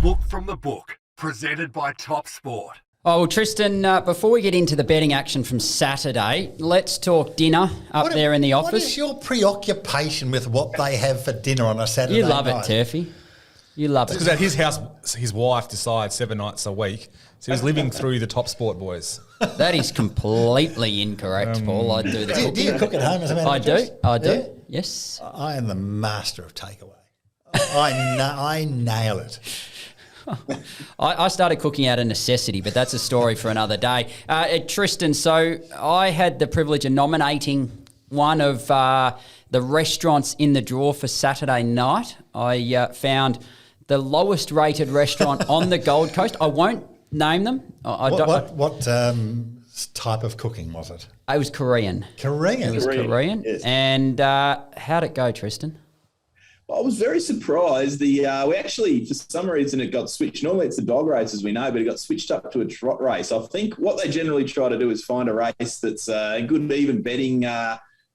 Look from the book, presented by TopSport. Oh, well, Tristan, before we get into the betting action from Saturday, let's talk dinner there in the office. What is your preoccupation with what they have for dinner on a Saturday night? You love it, Turfy. You love it. Because at his house, his wife decides 7 nights a week. So he's living through the TopSport boys. That is completely incorrect, Paul. I do the cooking. Do you cook at home as a matter of fact? I do. Yeah? Yes. I am the master of takeaway. I nail it. I started cooking out of necessity, but that's a story for another day. Tristan, so I had the privilege of nominating one of the restaurants in the draw for Saturday night. I found the lowest rated restaurant on the Gold Coast. I won't name them. What type of cooking was it? It was Korean. Korean? It was Korean. Yes. And how'd it go, Tristan? I was very surprised. We actually, for some reason, it got switched. Normally it's a dog race, as we know, but it got switched up to a trot race. I think what they generally try to do is find a race that's a good even betting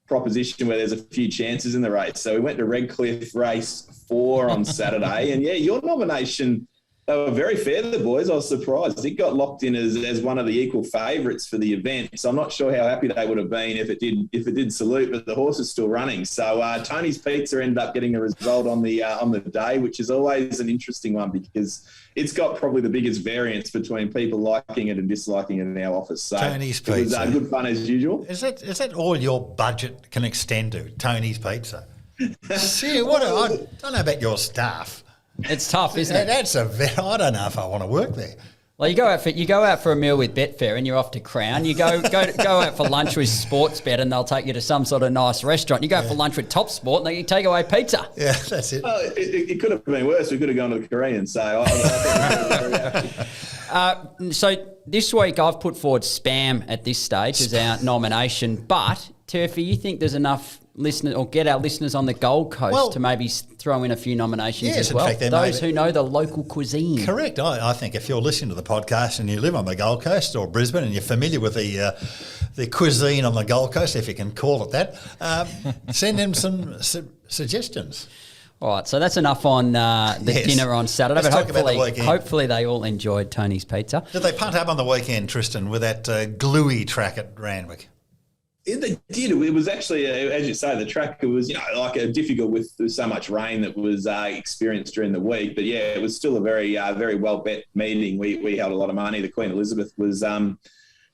proposition where there's a few chances in the race. So we went to Redcliffe race 4 on Saturday. And, yeah, your nomination, they were very fair, the boys. I was surprised. It got locked in as one of the equal favourites for the event. So I'm not sure how happy they would have been if it did salute, but the horse is still running. So Tony's Pizza ended up getting a result on the day, which is always an interesting one because it's got probably the biggest variance between people liking it and disliking it in our office. So Tony's Pizza. It was good fun as usual. Is that all your budget can extend to, Tony's Pizza? See, I don't know about your staff. It's tough, isn't it? I don't know if I want to work there. Well, you go out for a meal with Betfair and you're off to Crown. You go out for lunch with Sportsbet and they'll take you to some sort of nice restaurant. You go out for lunch with TopSport and they take away pizza. Yeah, that's it. Well, it could have been worse. We could have gone to the Korean. So I think very happy. So this week I've put forward Spam at this stage as our nomination. But Turfy, you think there's enough listeners or get our listeners on the Gold Coast to maybe throw in a few nominations as well? In fact, those who know the local cuisine. Correct. I think if you're listening to the podcast and you live on the Gold Coast or Brisbane and you're familiar with the cuisine on the Gold Coast, if you can call it that, send in some suggestions. All right, so that's enough on the dinner on Saturday. Let's but talk about the weekend. Hopefully they all enjoyed Tony's Pizza. Did they punt up on the weekend, Tristan, with that gluey track at Randwick? They did. It was actually, as you say, the track was, difficult with so much rain that was experienced during the week. But yeah, it was still a very, very well bet meeting. We held a lot of money. The Queen Elizabeth was like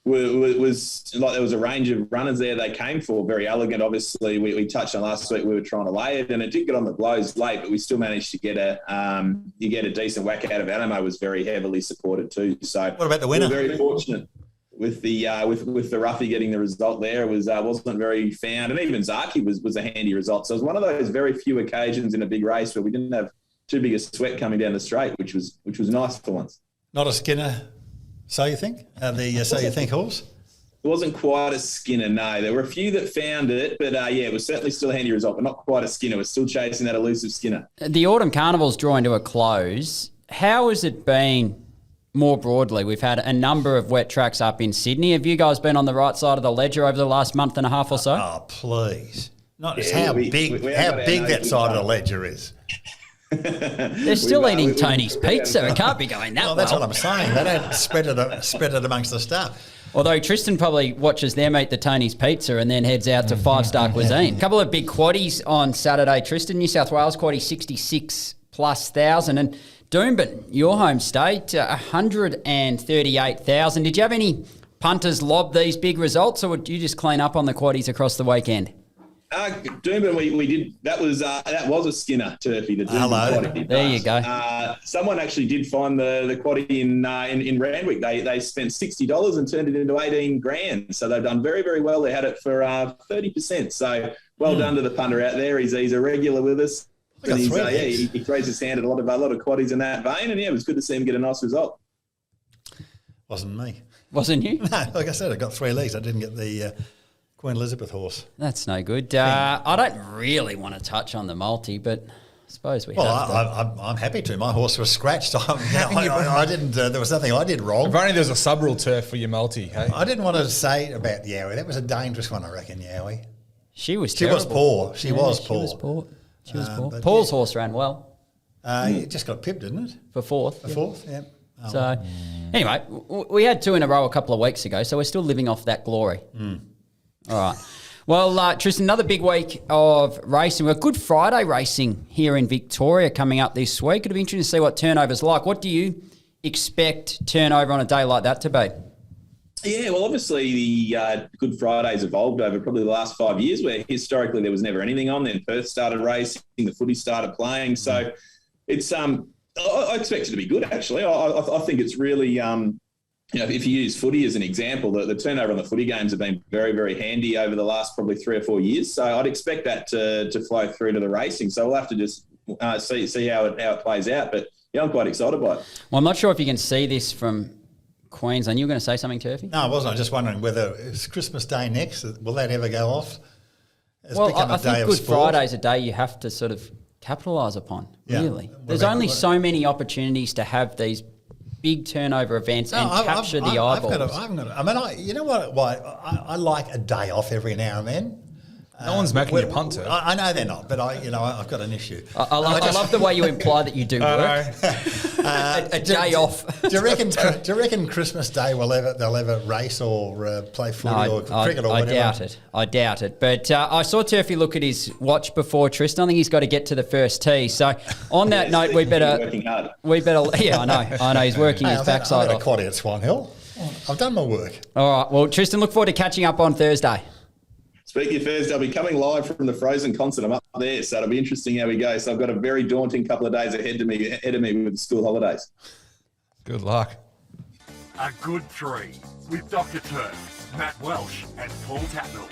there was a range of runners there. They came for very elegant. Obviously, we touched on last week. We were trying to lay it, and it did get on the blows late, but we still managed to get a decent whack out of Animo. Was very heavily supported too. So what about the winner? We were very fortunate. With the with the roughie getting the result there, it was wasn't very found, and even Zaki was a handy result. So it was one of those very few occasions in a big race where we didn't have too big a sweat coming down the straight, which was nice for once. Not a Skinner, so you think? So you think horse? It wasn't quite a Skinner, no. There were a few that found it, but it was certainly still a handy result, but not quite a Skinner. We're still chasing that elusive Skinner. The Autumn Carnival's drawing to a close. How has it been? More broadly, we've had a number of wet tracks up in Sydney. Have you guys been on the right side of the ledger over the last month and a half or so? Oh, please. Not just how big that side of the ledger is. They're still eating Tony's Pizza. It can't be going that well. That's what I'm saying. They don't spread it amongst the staff. Although Tristan probably watches them eat the Tony's Pizza and then heads out to five-star cuisine. A couple of big quaddies on Saturday, Tristan. New South Wales quaddie 66,000+, and Doomben, your home state, 138,000. Did you have any punters lob these big results, or did you just clean up on the quaddies across the weekend? Doomben, we did. That was a Skinner, Turfy. The Doomben quaddie. There you go. Someone actually did find the quaddie in Randwick. They spent $60 and turned it into $18,000. So they've done very, very well. They had it for 30%. So well done to the punter out there. He's a regular with us. And he throws his hand at a lot of quaddies in that vein, and it was good to see him get a nice result. Wasn't me. Wasn't you? No, like I said, I got 3 legs. I didn't get the Queen Elizabeth horse. That's no good. I don't really want to touch on the multi, but I suppose we have to. I'm happy to. My horse was scratched. I didn't. There was nothing I did wrong. If only there was a sub-rule turf for your multi. Hey? I didn't want to say about Yowie. That was a dangerous one, I reckon, Yowie. She was poor. She was poor. Paul's horse ran well. It just got pipped, didn't it? for fourth. The fourth, yeah. Oh, So, anyway, we had 2 in a row a couple of weeks ago, so we're still living off that glory. All right. Well, Tristan, another big week of racing. We've got Good Friday racing here in Victoria coming up this week. It'll be interesting to see what turnover's like. What do you expect turnover on a day like that to be? Yeah, well, obviously the Good Friday's evolved over probably the last 5 years, where historically there was never anything on. Then Perth started racing, the footy started playing. So it's I expect it to be good, actually. I think it's really, if you use footy as an example, the turnover on the footy games have been very, very handy over the last probably 3 or 4 years. So I'd expect that to flow through to the racing. So we'll have to just see how it plays out. But yeah, I'm quite excited by it. Well, I'm not sure if you can see this from Queensland. You were going to say something, Turfy? No, I wasn't. I was just wondering whether it's Christmas Day next. Will that ever go off? It's Well, become I a day think of Good sport. Friday's a day you have to sort of capitalise upon, Yeah. really. What There's about- only so many opportunities to have these big turnover events and capture the eyeballs. You know what? Why I like a day off every now and then. No one's making you punt to. I know they're not, but I've got an issue. I love the way you imply that you do work. A day off. Do you reckon Christmas Day they'll ever race or play footy or cricket or whatever? I doubt it. But I saw Turfy look at his watch before Tristan. I think he's got to get to the first tee. So on that note, we better. Yeah, I know. He's working his backside I'm off. a quaddy at Swan Hill. I've done my work. All right. Well, Tristan, look forward to catching up on Thursday. Speaking of Thursday, I'll be coming live from the Frozen concert. I'm up there, so it'll be interesting how we go. So I've got a very daunting couple of days ahead of me with the school holidays. Good luck. A Good 3 with Dr. Turf, Matt Welsh and Paul Tatnell.